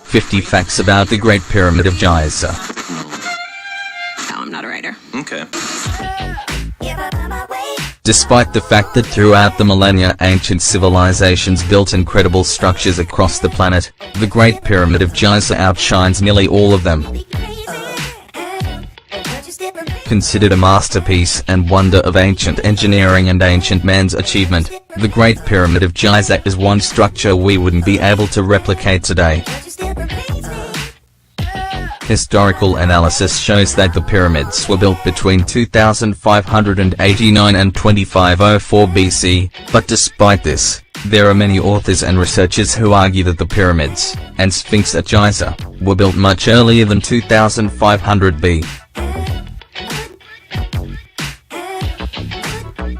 "50 Facts about the Great Pyramid of Giza." No, I'm not a writer. Okay. Despite the fact that throughout the millennia ancient civilizations built incredible structures across the planet, the Great Pyramid of Giza outshines nearly all of them. Considered a masterpiece and wonder of ancient engineering and ancient man's achievement, the Great Pyramid of Giza is one structure we wouldn't be able to replicate today. Historical analysis shows that the pyramids were built between 2589 and 2504 BC, but despite this, there are many authors and researchers who argue that the pyramids, and Sphinx at Giza, were built much earlier than 2500 B.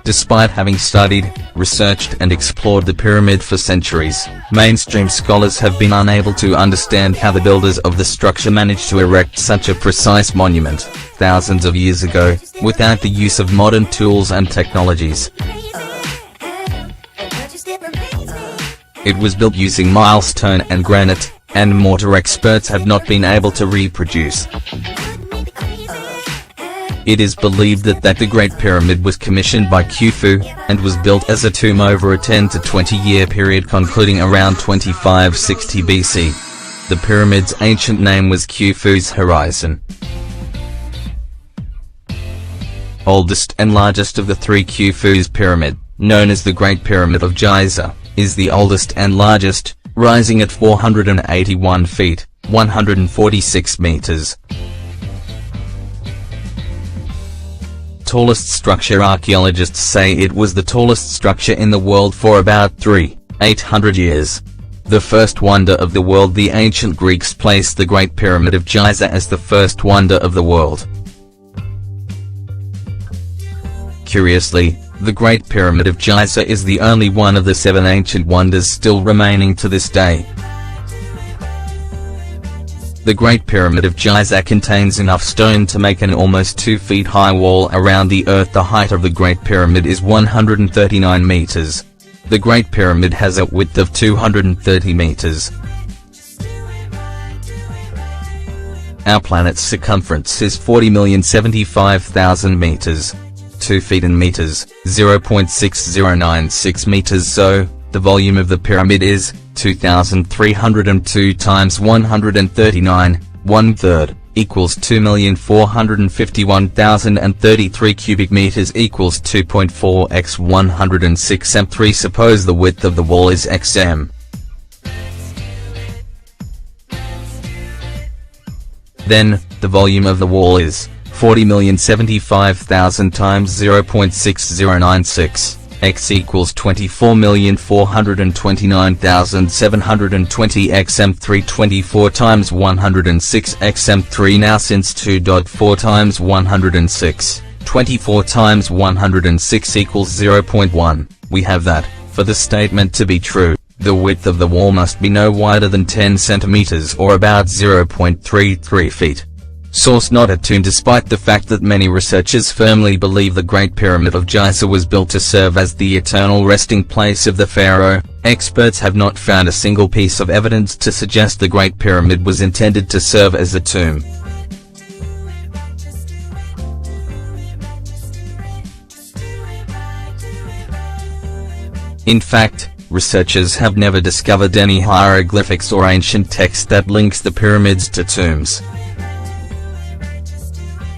Despite having studied, researched and explored the pyramid for centuries, mainstream scholars have been unable to understand how the builders of the structure managed to erect such a precise monument, thousands of years ago, without the use of modern tools and technologies. It was built using milestone and granite, and mortar experts have not been able to reproduce. It is believed that the Great Pyramid was commissioned by Khufu, and was built as a tomb over a 10 to 20 year period concluding around 2560 BC. The pyramid's ancient name was Khufu's Horizon. Oldest and largest of the three Khufu's pyramid, known as the Great Pyramid of Giza, is the oldest and largest, rising at 481 feet, 146 meters. Tallest structure. Archaeologists say it was the tallest structure in the world for about 800 years. The first wonder of the world. The ancient Greeks placed the Great Pyramid of Giza as the first wonder of the world. Curiously, the Great Pyramid of Giza is the only one of the 7 ancient wonders still remaining to this day. The Great Pyramid of Giza contains enough stone to make an almost 2 feet high wall around the earth. The height of the Great Pyramid is 139 meters. The Great Pyramid has a width of 230 meters. Our planet's circumference is 40,075,000 meters. 2 feet in meters, 0.6096 meters. So, the volume of the pyramid is 2,302 times 139, 1/3, equals 2,451,033 cubic meters equals 2.4 x 106 m3. Suppose the width of the wall is xm. Then, the volume of the wall is 40,075,000 times 0.6096. X equals 24,429,720 xm3. 24 times 106 xm3. Now since 2.4 times 106, 24 times 106 equals 0.1, we have that, for the statement to be true, the width of the wall must be no wider than 10 centimeters or about 0.33 feet. Source: not a tomb. Despite the fact that many researchers firmly believe the Great Pyramid of Giza was built to serve as the eternal resting place of the pharaoh, experts have not found a single piece of evidence to suggest the Great Pyramid was intended to serve as a tomb. In fact, researchers have never discovered any hieroglyphics or ancient text that links the pyramids to tombs.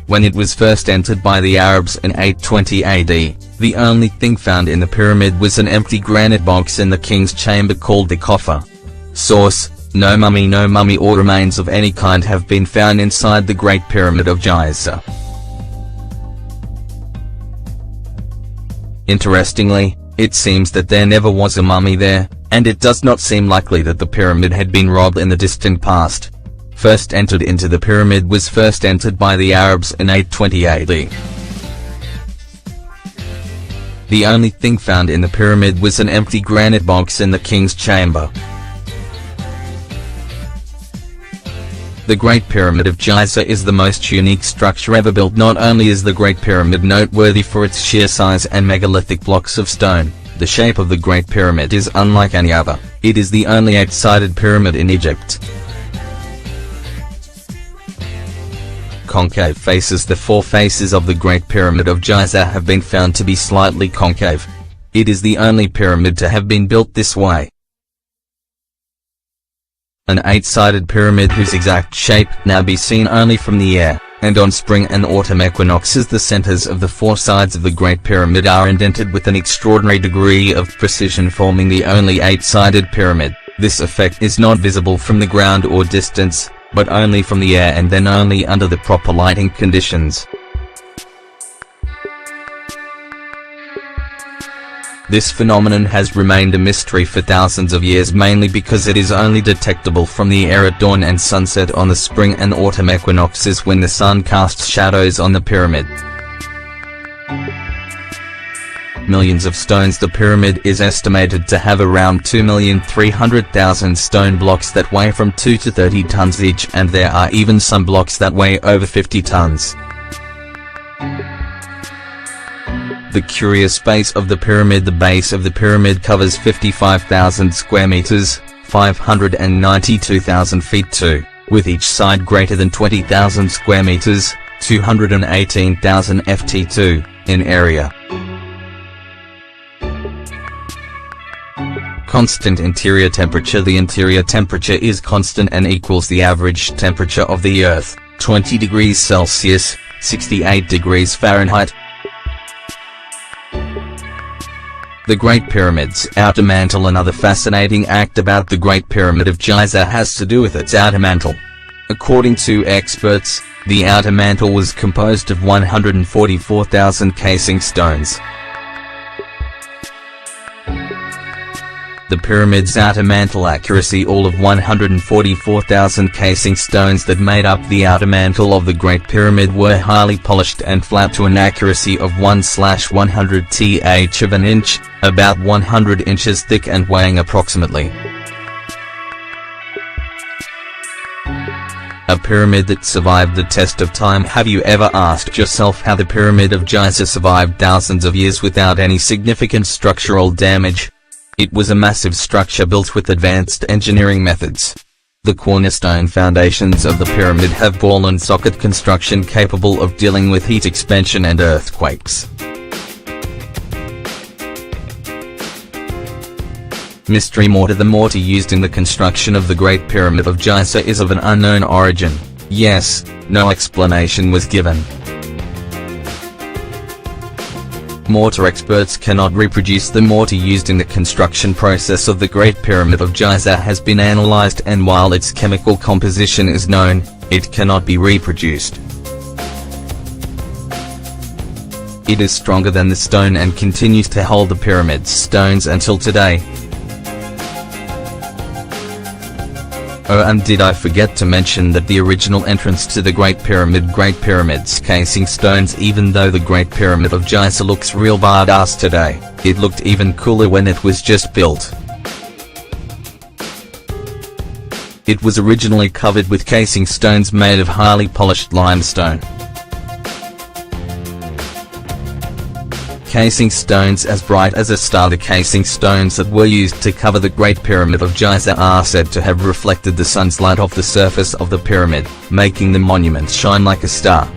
When it was first entered by the Arabs in 820 AD, the only thing found in the pyramid was an empty granite box in the king's chamber called the coffer. Source: no mummy or remains of any kind have been found inside the Great Pyramid of Giza. Interestingly, it seems that there never was a mummy there, and it does not seem likely that the pyramid had been robbed in the distant past. First entered into the pyramid was first entered by the Arabs in 820 AD. The only thing found in the pyramid was an empty granite box in the king's chamber. The Great Pyramid of Giza is the most unique structure ever built. Not only is the Great Pyramid noteworthy for its sheer size and megalithic blocks of stone, the shape of the Great Pyramid is unlike any other. It is the only 8-sided pyramid in Egypt. Concave faces. The 4 faces of the Great Pyramid of Giza have been found to be slightly concave. It is the only pyramid to have been built this way. An 8-sided pyramid whose exact shape now be seen only from the air, and on spring and autumn equinoxes the centers of the 4 sides of the Great Pyramid are indented with an extraordinary degree of precision, forming the only 8-sided pyramid. This effect is not visible from the ground or distance, but only from the air, and then only under the proper lighting conditions. This phenomenon has remained a mystery for thousands of years, mainly because it is only detectable from the air at dawn and sunset on the spring and autumn equinoxes, when the sun casts shadows on the pyramid. Millions of stones. The pyramid is estimated to have around 2,300,000 stone blocks that weigh from 2 to 30 tons each, and there are even some blocks that weigh over 50 tons. The curious base of the pyramid. The base of the pyramid covers 55,000 square meters, 592,000 feet too, with each side greater than 20,000 square meters, 218,000 ft2, in area. Constant interior temperature. The interior temperature is constant and equals the average temperature of the Earth, 20 degrees Celsius, 68 degrees Fahrenheit. The Great Pyramid's outer mantle. Another fascinating act about the Great Pyramid of Giza has to do with its outer mantle. According to experts, the outer mantle was composed of 144,000 casing stones. The pyramid's outer mantle accuracy. All of 144,000 casing stones that made up the outer mantle of the Great Pyramid were highly polished and flat to an accuracy of 1/100th of an inch, about 100 inches thick and weighing approximately. A pyramid that survived the test of time. Have you ever asked yourself how the Pyramid of Giza survived thousands of years without any significant structural damage? It was a massive structure built with advanced engineering methods. The cornerstone foundations of the pyramid have ball and socket construction capable of dealing with heat expansion and earthquakes. Mystery mortar. The mortar used in the construction of the Great Pyramid of Giza is of an unknown origin. Yes, no explanation was given. Mortar experts cannot reproduce the mortar used in the construction process of the Great Pyramid of Giza has been analyzed, and while its chemical composition is known, it cannot be reproduced. It is stronger than the stone and continues to hold the pyramid's stones until today. Oh, and did I forget to mention that the original entrance to the Great Pyramid's casing stones, even though the Great Pyramid of Giza looks real badass today, it looked even cooler when it was just built. It was originally covered with casing stones made of highly polished limestone. Casing stones as bright as a star. The casing stones that were used to cover the Great Pyramid of Giza are said to have reflected the sun's light off the surface of the pyramid, making the monument shine like a star.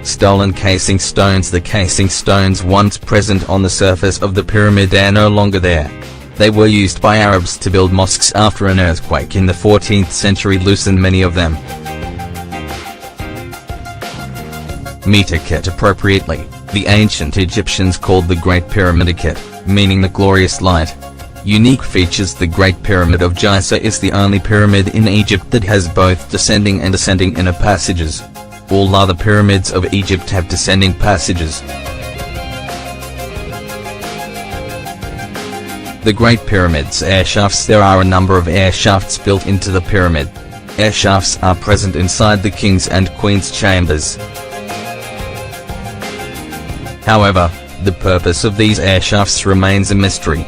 Stolen casing stones. The casing stones once present on the surface of the pyramid are no longer there. They were used by Arabs to build mosques after an earthquake in the 14th century loosened many of them. Metaket. Appropriately, the ancient Egyptians called the Great Pyramid Aket, meaning the glorious light. Unique features. The Great Pyramid of Giza is the only pyramid in Egypt that has both descending and ascending inner passages. All other pyramids of Egypt have descending passages. The Great Pyramid's air shafts. There are a number of air shafts built into the pyramid. Air shafts are present inside the king's and queen's chambers. However, the purpose of these air shafts remains a mystery.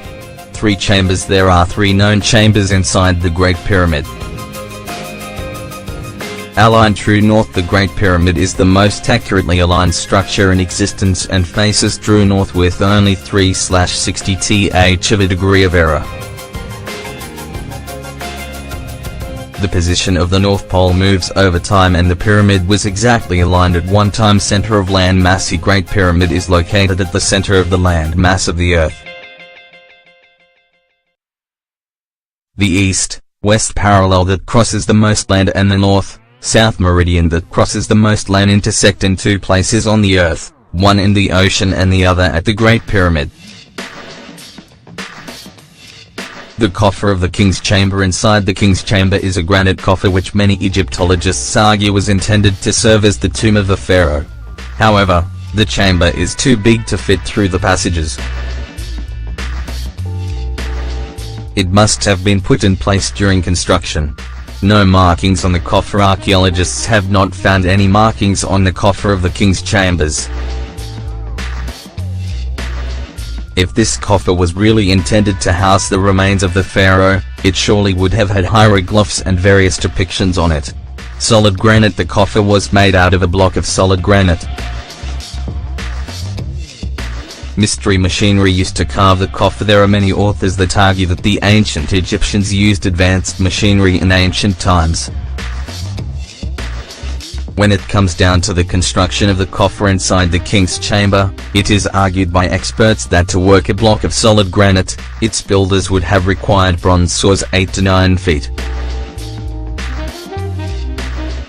3 chambers. There are 3 known chambers inside the Great Pyramid. Aligned true north. The Great Pyramid is the most accurately aligned structure in existence and faces true north with only 3/60th of a degree of error. The position of the North Pole moves over time, and the pyramid was exactly aligned at one time. Center of land mass. The Great Pyramid is located at the center of the land mass of the Earth. The east-west parallel that crosses the most land and the north-south meridian that crosses the most land intersect in 2 places on the Earth, one in the ocean and the other at the Great Pyramid. The coffer of the King's Chamber. Inside the King's Chamber is a granite coffer which many Egyptologists argue was intended to serve as the tomb of a pharaoh. However, the chamber is too big to fit through the passages. It must have been put in place during construction. No markings on the coffer. Archaeologists have not found any markings on the coffer of the King's Chambers. If this coffer was really intended to house the remains of the pharaoh, it surely would have had hieroglyphs and various depictions on it. Solid granite. The coffer was made out of a block of solid granite. Mystery machinery used to carve the coffer. There are many authors that argue that the ancient Egyptians used advanced machinery in ancient times. When it comes down to the construction of the coffer inside the King's Chamber, it is argued by experts that to work a block of solid granite, its builders would have required bronze saws 8 to 9 feet.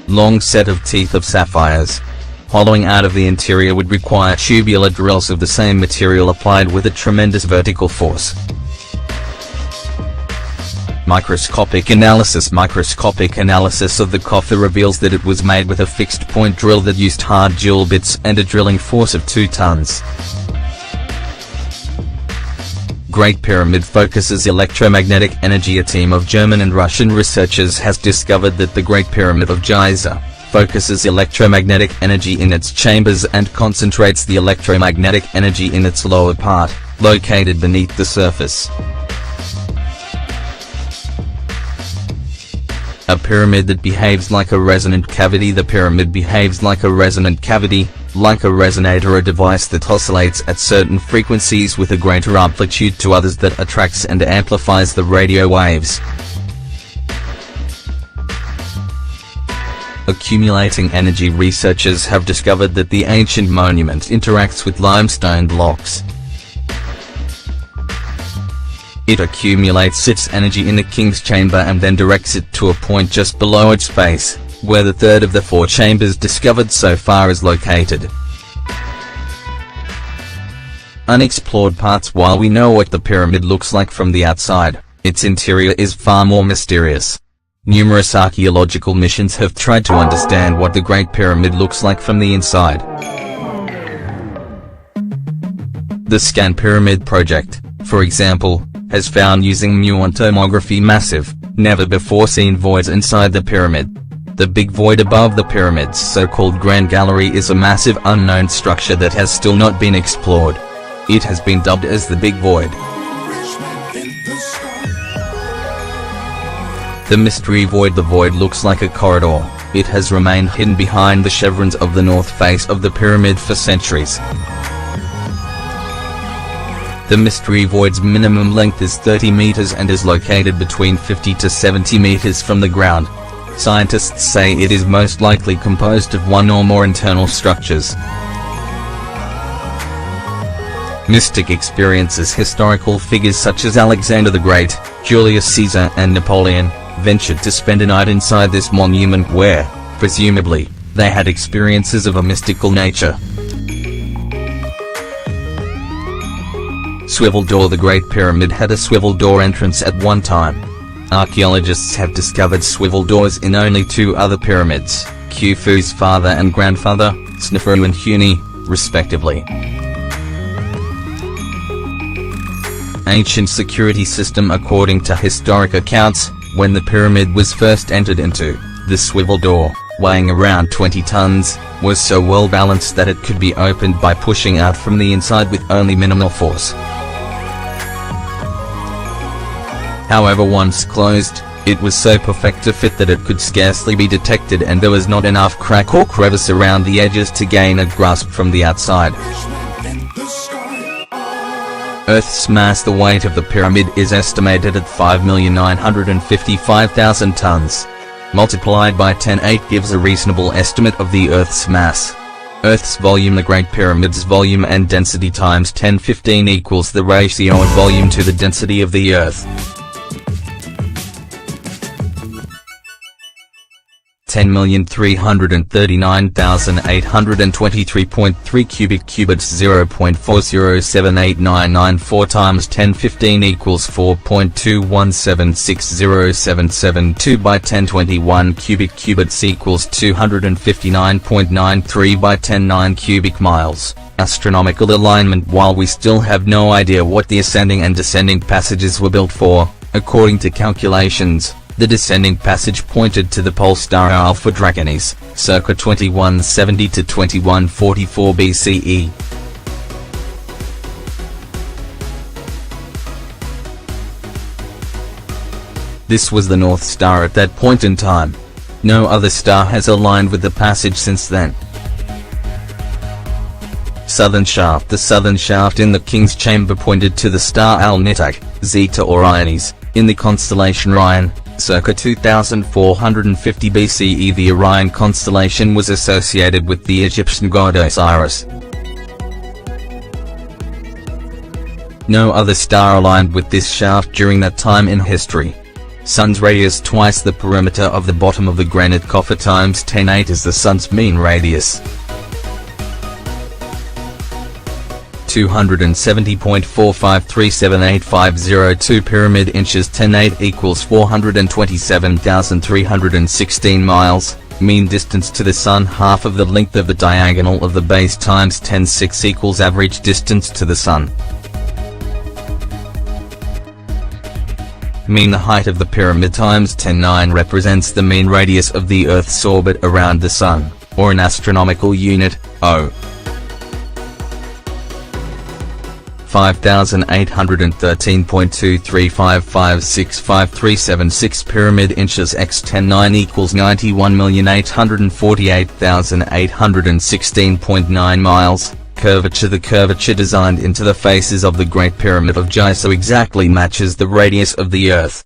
Long set of teeth of sapphires. Hollowing out of the interior would require tubular drills of the same material applied with a tremendous vertical force. Microscopic analysis. Microscopic analysis of the coffer reveals that it was made with a fixed point drill that used hard jewel bits and a drilling force of 2 tons. Great Pyramid focuses electromagnetic energy. A team of German and Russian researchers has discovered that the Great Pyramid of Giza focuses electromagnetic energy in its chambers and concentrates the electromagnetic energy in its lower part, located beneath the surface. A pyramid that behaves like a resonant cavity. The pyramid behaves like a resonant cavity, like a resonator, a device that oscillates at certain frequencies with a greater amplitude to others that attracts and amplifies the radio waves. Accumulating energy. Researchers have discovered that the ancient monument interacts with limestone blocks. It accumulates its energy in the King's Chamber and then directs it to a point just below its base, where the third of the 4 chambers discovered so far is located. Unexplored parts. While we know what the pyramid looks like from the outside, its interior is far more mysterious. Numerous archaeological missions have tried to understand what the Great Pyramid looks like from the inside. The Scan Pyramid project, for example, has found using muon tomography massive, never-before-seen voids inside the pyramid. The big void above the pyramid's so-called Grand Gallery is a massive unknown structure that has still not been explored. It has been dubbed as the Big Void. The mystery void. The void looks like a corridor. It has remained hidden behind the chevrons of the north face of the pyramid for centuries. The mystery void's minimum length is 30 meters and is located between 50 to 70 meters from the ground. Scientists say it is most likely composed of one or more internal structures. Mystic experiences. Historical figures such as Alexander the Great, Julius Caesar and Napoleon ventured to spend a night inside this monument where, presumably, they had experiences of a mystical nature. Swivel door. The Great Pyramid had a swivel door entrance at one time. Archaeologists have discovered swivel doors in only 2 other pyramids, Khufu's father and grandfather, Sneferu and Huni, respectively. Ancient security system. According to historic accounts, when the pyramid was first entered into, the swivel door, weighing around 20 tons, was so well balanced that it could be opened by pushing out from the inside with only minimal force. However, once closed, it was so perfect a fit that it could scarcely be detected, and there was not enough crack or crevice around the edges to gain a grasp from the outside. Earth's mass. The weight of the pyramid is estimated at 5,955,000 tons. Multiplied by 10(8) gives a reasonable estimate of the Earth's mass. Earth's volume. The Great Pyramid's volume and density times 1015 equals the ratio of volume to the density of the Earth. 10,339,823.3 cubic cubits. 0.4078994 times 1015 equals 4.2176077. by 1021 cubic cubits equals 259.93 by 10 cubic miles. Astronomical alignment. While we still have no idea what the ascending and descending passages were built for, according to calculations, the descending passage pointed to the pole star Alpha Draconis, circa 2170 to 2144 BCE. This was the North Star at that point in time. No other star has aligned with the passage since then. Southern shaft. The southern shaft in the King's Chamber pointed to the star Al-Nitak, Zeta Orionis, in the constellation Orion, circa 2450 BCE. The Orion constellation was associated with the Egyptian god Osiris. No other star aligned with this shaft during that time in history. Sun's radius. Twice the perimeter of the bottom of the granite coffer times 10(8) is the Sun's mean radius. 270.4537850 pyramid inches. 10(8) equals 427,316 miles. Mean distance to the Sun. Half of the length of the diagonal of the base times 10(6) equals average distance to the Sun. Mean. The height of the pyramid times 10(9) represents the mean radius of the Earth's orbit around the Sun, or in astronomical unit, O. 5,813.235565376 pyramid inches x 10(9) equals 91,848,816.9 miles. Curvature. The curvature designed into the faces of the Great Pyramid of Giza exactly matches the radius of the Earth.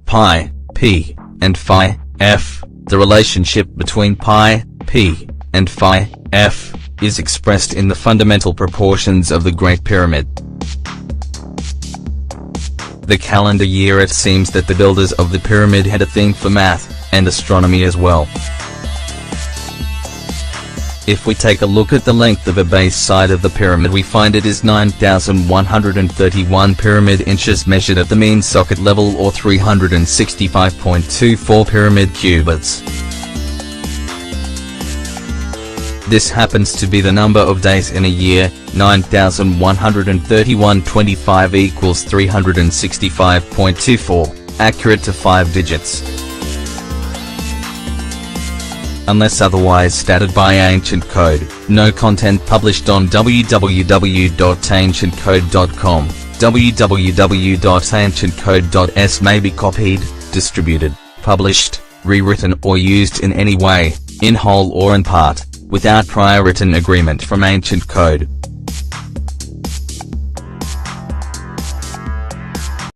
Pi, P, and Phi, F. The relationship between pi, P, and Phi, F, is expressed in the fundamental proportions of the Great Pyramid. The calendar year. It seems that the builders of the pyramid had a thing for math, and astronomy as well. If we take a look at the length of a base side of the pyramid, we find it is 9,131 pyramid inches measured at the mean socket level, or 365.24 pyramid cubits. This happens to be the number of days in a year. 9,131.25 equals 365.24, accurate to 5 digits. Unless otherwise stated by Ancient Code, no content published on www.ancientcode.com, www.ancientcode.s may be copied, distributed, published, rewritten or used in any way, in whole or in part, without prior written agreement from Ancient Code.